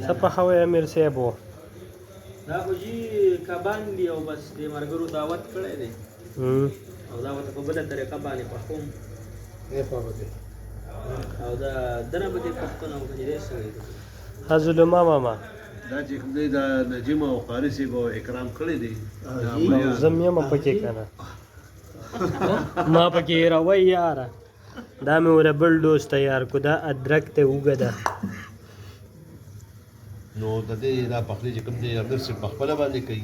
سپا خوي امیر صاحب دا خو جي کبان دي او بس د مرګرو دعوت کړی دی او دا ورته په بله طریقه باندې پخوم او دا دنه به دې پښتنه وکړي دی سړی حضلما ماما دا چې کوم دی دا نجیم او قاري صاحب اکرام کړی دی زم یم پکې کنه ما پکې راوي یاره دا مې ور بل دوست تیار کو دا ادرک ته وګدا نو د دې دا پخلی چې کوم دی امیر صاحب په خپله باندې کوي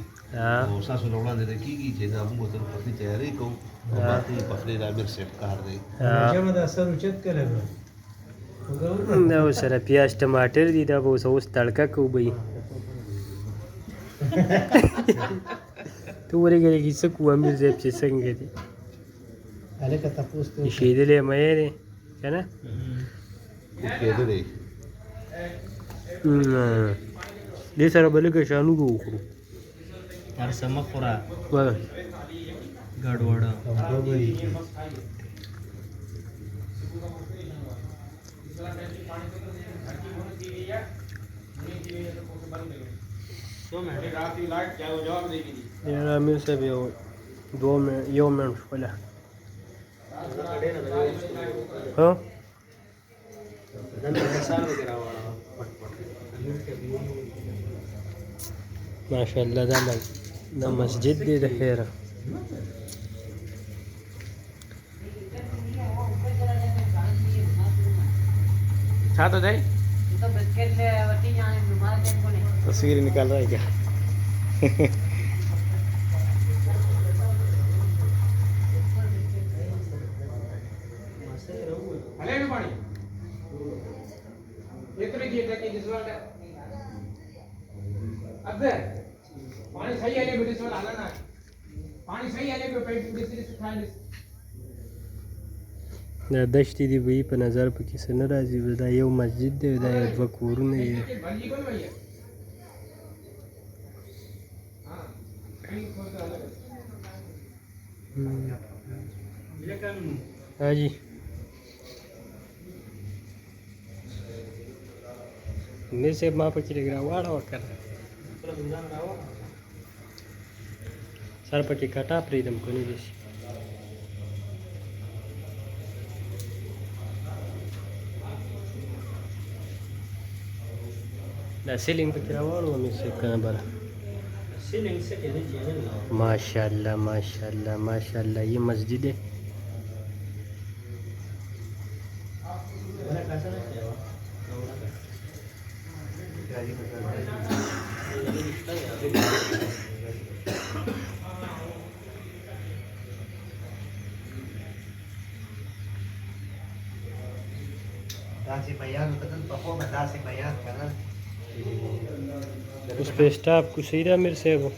او تاسو له وړاندې نه کېږي چې دا موږ ورته پخلی تیاری کوو او باقي پخلی د امیر صاحب کار دی جمع دا سر اوچت کړی دا سره پیاز ټماټر دي دا به اوس تړکه کو بی تو ورګره کی څه کو امیر صاحب چې څنګه دي هلکه تاسو ته شیدلې مې نه کنه کېدلی دې سره بلګه شانو وکړو هر سمه خورا واه ګډوډه یار امیر صاحب یو منټ ولا ها ماشاءالله دا مسجد دی د خیره छातो दे तो बिस्किट ले वटी जाने रुमाल दे कोने तस्वीर निकाल रहा है क्या हले भी पानी एक तरह की टकी जिस वाला अब दे पानी सही है ले बेटे वाला आला ना पानी सही है ले पे पेट से खाने دا دشتې دی به په نظر پکې څه نه راځي دا یو مسجد دی دا یو دوه کورونه یې حاجي مې صاحب ما پکې لږ راواړه وکړه سر پکې کټا پرېږدم کنی دې شي دا سیلینګ پکې راوړو مې څه کنه بره سیلینګ څه کې دی ماشاءالله ماشاءالله ماشاءالله ये مسجد है दासी बयान बदल पको में दासी बयान करना उस पे स्टाफ को सही रहा मेरे से वो